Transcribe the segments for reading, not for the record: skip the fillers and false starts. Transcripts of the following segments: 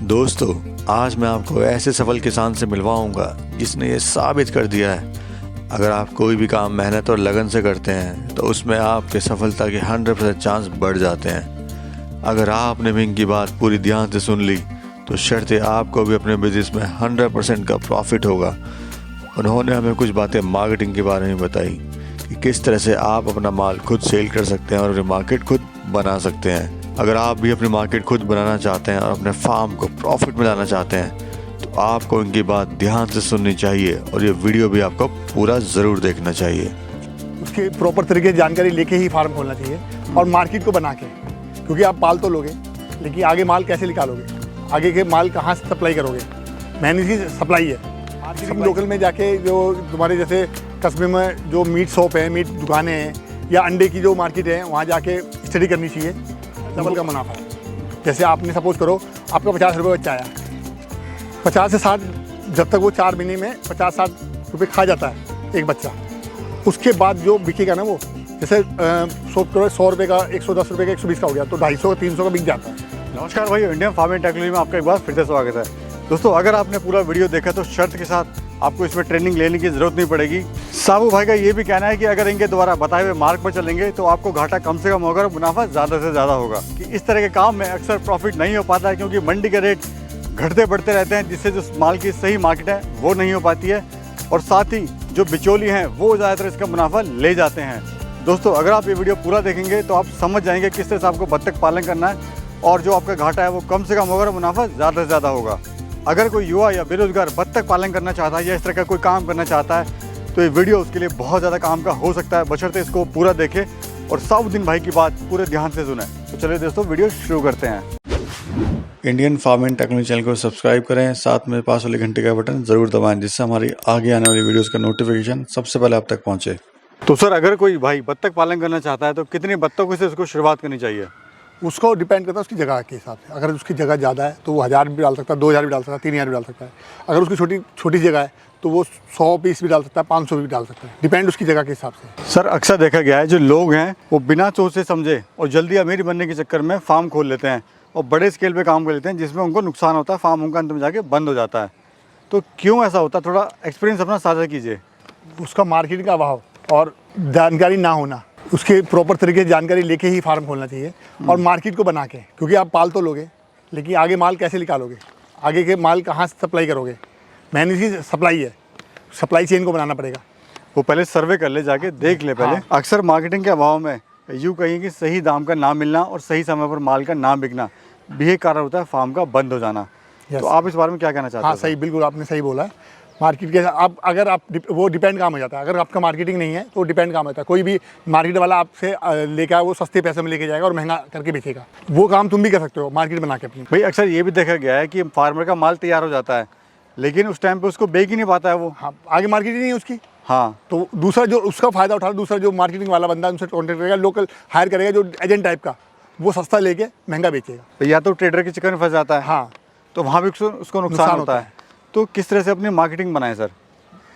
दोस्तों, आज मैं आपको ऐसे सफल किसान से मिलवाऊंगा जिसने ये साबित कर दिया है, अगर आप कोई भी काम मेहनत और लगन से करते हैं तो उसमें आपके सफलता के 100% चांस बढ़ जाते हैं। अगर आपने भी इनकी बात पूरी ध्यान से सुन ली तो शर्ते आपको भी अपने बिजनेस में 100% का प्रॉफिट होगा। उन्होंने हमें कुछ बातें मार्केटिंग के बारे में बताई कि किस तरह से आप अपना माल खुद सेल कर सकते हैं और अपनी मार्केट खुद बना सकते हैं। अगर आप भी अपनी मार्केट खुद बनाना चाहते हैं और अपने फार्म को प्रॉफिट में लाना चाहते हैं तो आपको इनकी बात ध्यान से सुननी चाहिए और ये वीडियो भी आपको पूरा ज़रूर देखना चाहिए। उसकी प्रॉपर तरीके से जानकारी लेके ही फार्म खोलना चाहिए और मार्केट को बना के, क्योंकि आप पाल तो लोगे लेकिन आगे माल कैसे निकालोगे, आगे के माल कहाँ से सप्लाई करोगे। मेन चीज़ सप्लाई है। मार्केटिंग लोकल में जाके जो तुम्हारे जैसे कस्बे में जो मीट शॉप है, मीट दुकानें हैं या अंडे की जो मार्केट है, वहाँ जाके स्टडी करनी चाहिए। डबल का मुनाफा है। जैसे आपने सपोज करो आपका 50 रुपये बच्चा आया, 50 से 60, जब तक वो 4 महीने में 50-60 रुपये खा जाता है एक बच्चा, उसके बाद जो बिकेगा ना वो जैसे 100 रुपये का, 110 रुपये का, 120 का हो गया तो 250 300 का बिक जाता है। नमस्कार भाई, इंडियन फार्मिंग टेक्नोलॉजी में आपका एक बार फिर से स्वागत है। दोस्तों, अगर आपने पूरा वीडियो देखा तो शर्त के साथ आपको इसमें ट्रेनिंग लेने की ज़रूरत नहीं पड़ेगी। साबू भाई का ये भी कहना है कि अगर इनके द्वारा बताए हुए मार्ग पर चलेंगे तो आपको घाटा कम से कम होगा और मुनाफा ज़्यादा से ज़्यादा होगा। कि इस तरह के काम में अक्सर प्रॉफिट नहीं हो पाता है क्योंकि मंडी के रेट घटते बढ़ते रहते हैं, जिससे जो माल की सही मार्केट है वो नहीं हो पाती है और साथ ही जो बिचौली हैं वो ज़्यादातर इसका मुनाफा ले जाते हैं। दोस्तों, अगर आप ये वीडियो पूरा देखेंगे तो आप समझ जाएंगे किस तरह से आपको बत्तख पालन करना है और जो आपका घाटा है वो कम से कम होगा और मुनाफा ज़्यादा से ज़्यादा होगा। अगर कोई युवा या बेरोजगार बत्तख पालन करना चाहता है या इस तरह का कोई काम करना चाहता है तो ये वीडियो उसके लिए बहुत ज़्यादा काम का हो सकता है, बशर्ते इसको पूरा देखे और साबुद्दीन भाई की बात पूरे ध्यान से सुने। तो चलिए दोस्तों, वीडियो शुरू करते हैं। इंडियन फार्मिंग टेक्नोलॉजी चैनल को सब्सक्राइब करें, साथ में पास वाले घंटे का बटन ज़रूर दबाएं जिससे हमारी आगे आने वाली वीडियोज़ का नोटिफिकेशन सबसे पहले आप तक पहुँचे। तो सर, अगर कोई भाई बत्तख पालन करना चाहता है तो कितनी बत्तखों से उसको शुरुआत करनी चाहिए? उसको डिपेंड करता है उसकी जगह के हिसाब से। अगर उसकी जगह ज़्यादा है तो वो 1000 भी डाल सकता है, 2000 भी डाल सकता है, 3000 भी डाल सकता है। अगर उसकी छोटी जगह है तो वो 100 पीस भी डाल सकता है, 500 भी डाल सकता है, डिपेंड उसकी जगह के हिसाब से। सर, अक्सर देखा गया है जो लोग हैं वो बिना सोच से समझे और जल्दी अमीर बनने के चक्कर में फार्म खोल लेते हैं और बड़े स्केल पे काम कर लेते हैं जिसमें उनको नुकसान होता है, फार्म उनका अंत में जाके बंद हो जाता है। तो क्यों ऐसा होता है? थोड़ा एक्सपीरियंस अपना साझा कीजिए। उसका मार्केटिंग का अभाव और जानकारी ना होना, उसके प्रॉपर तरीके से जानकारी लेके ही फार्म खोलना चाहिए और मार्केट को बना के, क्योंकि आप पाल तो लोगे लेकिन आगे माल कैसे निकालोगे, आगे के माल कहाँ से सप्लाई करोगे। मेन चीज़ सप्लाई है। सप्लाई चेन को बनाना पड़ेगा। वो पहले सर्वे कर ले, जाके देख ले पहले। अक्सर मार्केटिंग के अभाव में यूँ कहिए कि सही दाम का ना मिलना और सही समय पर माल का ना बिकना भी एक कारण होता है फार्म का बंद हो जाना। तो आप इस बारे में क्या कहना चाहते हैं? हाँ, सही, बिल्कुल आपने सही बोला है। मार्केट के आप अगर आप वो डिपेंड काम हो जाता है। अगर आपका मार्केटिंग नहीं है तो डिपेंड काम होता है। कोई भी मार्केट वाला आपसे लेकर आए, वो सस्ते पैसे में लेके जाएगा और महंगा करके बेचेगा। वो काम तुम भी कर सकते हो मार्केट बना के अपनी। भाई, अक्सर ये भी देखा गया है कि फार्मर का माल तैयार हो जाता है लेकिन उस टाइम पे उसको बेच ही नहीं पाता है वो। हाँ, आगे मार्केटिंग नहीं है उसकी। हाँ, तो दूसरा जो उसका फ़ायदा उठा, दूसरा जो मार्केटिंग वाला बंदा उनसे कॉन्टेक्ट करेगा, लोकल हायर करेगा जो एजेंट टाइप का, वो सस्ता लेके महंगा बेचेगा। तो या तो ट्रेडर के चक्कर में फंस जाता है। हाँ, तो वहाँ भी उसको नुकसान होता है। तो किस तरह से अपनी मार्केटिंग बनाए सर?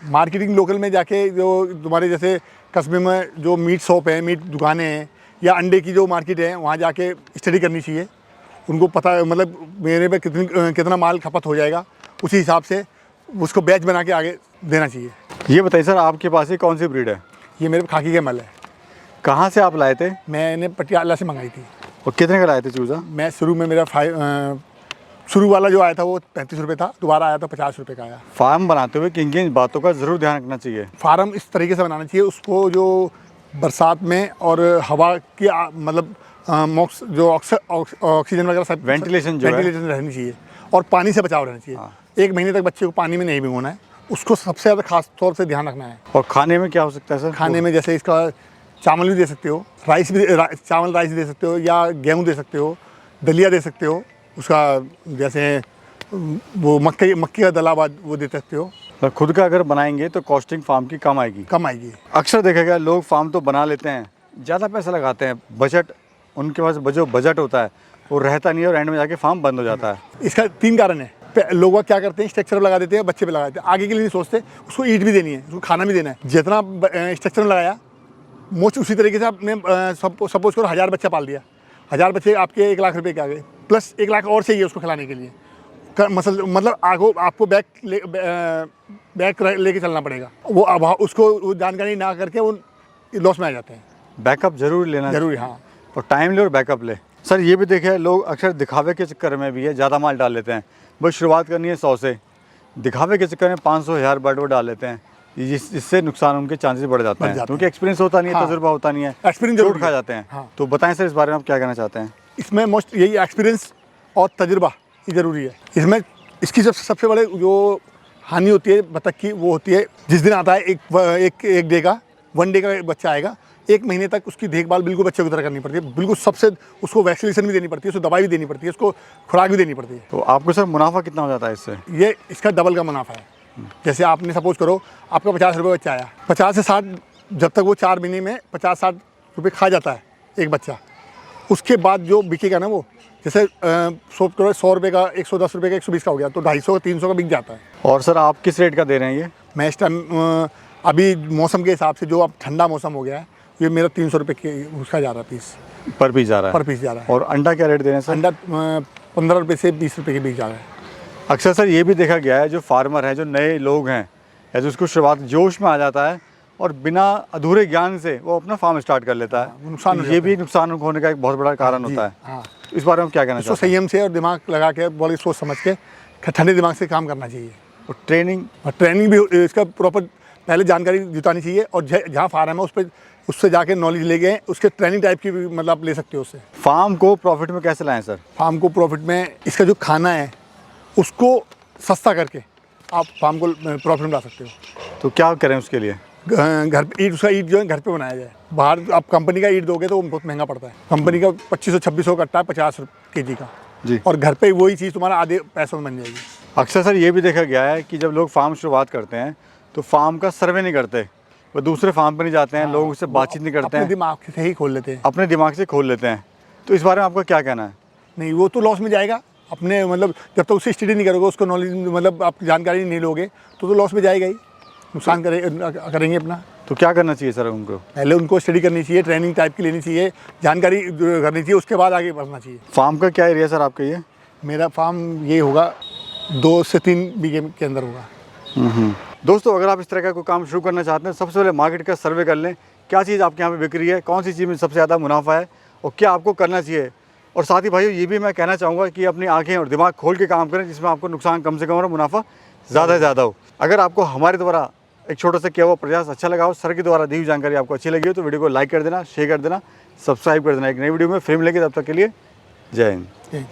मार्केटिंग लोकल में जाके जो तुम्हारे जैसे कस्बे में जो मीट शॉप है, मीट दुकानें हैं या अंडे की जो मार्केट है, वहाँ जाके स्टडी करनी चाहिए। उनको पता, मतलब मेरे पे कितना माल खपत हो जाएगा, उसी हिसाब से उसको बैच बना के आगे देना चाहिए। ये बताइए सर, आपके पास ये कौन सी ब्रीड है? ये मेरे खाकी के मल है। कहाँ से आप लाए थे? मैंने पटियाला से मंगाई थी। और कितने का लाए थे चूज़ा? मैं शुरू में मेरा शुरू वाला जो आया था वो 35 रुपये था, दोबारा आया तो 50 रुपये का आया। फार्म बनाते हुए किन किन बातों का ज़रूर ध्यान रखना चाहिए? फार्म इस तरीके से बनाना चाहिए, उसको जो बरसात में और हवा की मतलब जो ऑक्सीजन वगैरह सब वेंटिलेशन रहनी चाहिए और पानी से बचाव रहना चाहिए। 1 महीने तक बच्चे को पानी में नहीं भिगोना है, उसको सबसे ज़्यादा खास तौर से ध्यान रखना है। और खाने में क्या हो सकता है सर? खाने में जैसे इसका चावल भी दे सकते हो, राइस दे सकते हो या गेहूँ दे सकते हो, दलिया दे सकते हो। उसका जैसे वो मक्की का दला वो दे सकते हो। तो खुद का अगर बनाएंगे तो कॉस्टिंग फार्म की कम आएगी। अक्सर देखा गया लोग फार्म तो बना लेते हैं, ज़्यादा पैसा लगाते हैं, बजट उनके पास जो बजट होता है वो रहता नहीं है और एंड में जाके फार्म बंद हो जाता है। इसका 3 कारण है। लोग क्या करते हैं, स्ट्रक्चर लगा देते हैं, बच्चे पे लगा देते हैं, आगे के लिए नहीं सोचते। उसको ईट भी देनी है, उसको खाना भी देना है। जितना स्ट्रक्चर में लगाया मोस्ट उसी तरीके से आपने सपोज करो 1000 बच्चा पाल दिया, 1000 बच्चे आपके 1 लाख रुपए के आ गए, प्लस 1 लाख और चाहिए उसको खिलाने के लिए। मतलब आपको बैक लेके चलना पड़ेगा। वो अब उसको वो जानकारी ना करके वो लॉस में आ जाते हैं। बैकअप जरूर लेना जरूरी, हाँ। और टाइम ले और बैकअप ले। सर ये भी देखिए, लोग अक्सर दिखावे के चक्कर में भी है ज़्यादा माल डाल लेते हैं। बस शुरुआत करनी है 100 से, दिखावे के चक्कर में 500-1000 बर्ड डाल लेते हैं, इससे नुकसान उनके चांसेस बढ़ जाते हैं, क्योंकि एक्सपीरियंस होता नहीं है, हाँ। तजुर्बा होता नहीं है, एक्सपीरियंस चोट खा जाते हैं। हाँ। तो बताएं सर, इस बारे में आप क्या कहना चाहते हैं? इसमें मोस्ट यही एक्सपीरियंस और तजुर्बा ही ज़रूरी है। इसमें इसकी सबसे बड़े जो हानि होती है बतख की, वो होती है जिस दिन आता है एक डे का 1 डे का बच्चा आएगा, 1 महीने तक उसकी देखभाल बिल्कुल बच्चे की तरह करनी पड़ती है। बिल्कुल सबसे उसको वैक्सीनेशन भी देनी पड़ती है, उसको दवाई भी देनी पड़ती है, उसको खुराक भी देनी पड़ती है। तो आपको सर मुनाफा कितना हो जाता है इससे? ये इसका डबल का मुनाफा है। जैसे आपने सपोज करो आपका 50 रुपये बच्चा आया, 50 से 60, जब तक वो 4 महीने में 50-60 रुपये खा जाता है एक बच्चा, उसके बाद जो बिकेगा ना, वो जैसे 100 रुपये का, 110 रुपये का, 120 का हो गया, तो 250 का, 300 का बिक जाता है। और सर आप किस रेट का दे रहे हैं ये? मैं इस टाइम अभी मौसम के हिसाब से, जो अब ठंडा मौसम हो गया है, ये मेरा 300 रुपये के उसका जा रहा है पीस, पर पीस जा रहा है? पर पीस जा रहा है। और अंडा क्या रेट दे रहे हैं सर? अंडा 15 रुपये से 20 रुपये के बीच जा रहा है। अक्सर सर ये भी देखा गया है, जो फार्मर हैं, जो नए लोग हैं, या जो उसको शुरुआत जोश में आ जाता है और बिना अधूरे ज्ञान से वो अपना फार्म स्टार्ट कर लेता है, नुकसान तो ये भी नुकसान होने का एक बहुत बड़ा कारण होता है। हाँ, इस बारे में क्या कहना इसको चाहते हैं? संयम से और दिमाग लगा के, बड़ी सोच समझ के, ठंडे दिमाग से काम करना चाहिए। और ट्रेनिंग भी इसका प्रॉपर पहले जानकारी जुटानी चाहिए, और जहाँ फार्म है उस पर उससे जाके नॉलेज ले गए, उसके ट्रेनिंग टाइप की भी मतलब आप ले सकते हो उससे। फार्म को प्रॉफिट में कैसे लाएं सर? फार्म को प्रॉफिट में, इसका जो खाना है उसको सस्ता करके आप फार्म को प्रॉफिट में ला सकते हो। तो क्या करें उसके लिए? घर पे उसका ईट जो है घर पे बनाया जाए। बाहर आप कंपनी का ईट दोगे तो वो बहुत महंगा पड़ता है। कंपनी का 2500-2600 कट्टा है, 50 kg का जी। और घर पे वही चीज़ तुम्हारा आधे पैसों में बन जाएगी। अक्सर सर ये भी देखा गया है कि जब लोग फार्म शुरुआत करते हैं तो फार्म का सर्वे नहीं करते, वो दूसरे फार्म पर नहीं जाते हैं, लोगों से बातचीत नहीं करते अपने हैं, दिमाग से ही खोल लेते हैं, अपने दिमाग से खोल लेते हैं। तो इस बारे में आपका क्या कहना है? नहीं, वो तो लॉस में जाएगा अपने, मतलब जब तक उससे स्टडी नहीं करोगे, उसको नॉलेज मतलब आप जानकारी नहीं लोगे तो लॉस में जाएगा ही, नुकसान करेंगे अपना। तो क्या करना चाहिए सर उनको? पहले उनको स्टडी करनी चाहिए, ट्रेनिंग टाइप की लेनी चाहिए, जानकारी करनी चाहिए, उसके बाद आगे बढ़ना चाहिए। फार्म का क्या एरिया सर आपका ये? मेरा फार्म ये होगा 2 से 3 बीघे के अंदर होगा। दोस्तों, अगर आप इस तरह का कोई काम शुरू करना चाहते हैं, सबसे पहले मार्केट का सर्वे कर लें, क्या चीज़ आपके यहाँ पे बिक रही है, कौन सी चीज़ में सबसे ज़्यादा मुनाफा है और क्या आपको करना चाहिए। और साथ ही भाइयों, ये भी मैं कहना चाहूँगा कि अपनी आंखें और दिमाग खोल के काम करें, जिसमें आपको नुकसान कम से कम और मुनाफा ज़्यादा से ज़्यादा हो। अगर आपको हमारे द्वारा एक छोटा सा किया हुआ प्रयास अच्छा लगा हो, सर के द्वारा दी हुई जानकारी आपको अच्छी लगी हो, तो वीडियो को लाइक कर देना, शेयर कर देना, सब्सक्राइब कर देना। एक नई वीडियो में फिर मिलेंगे, तब तक के लिए जय हिंद।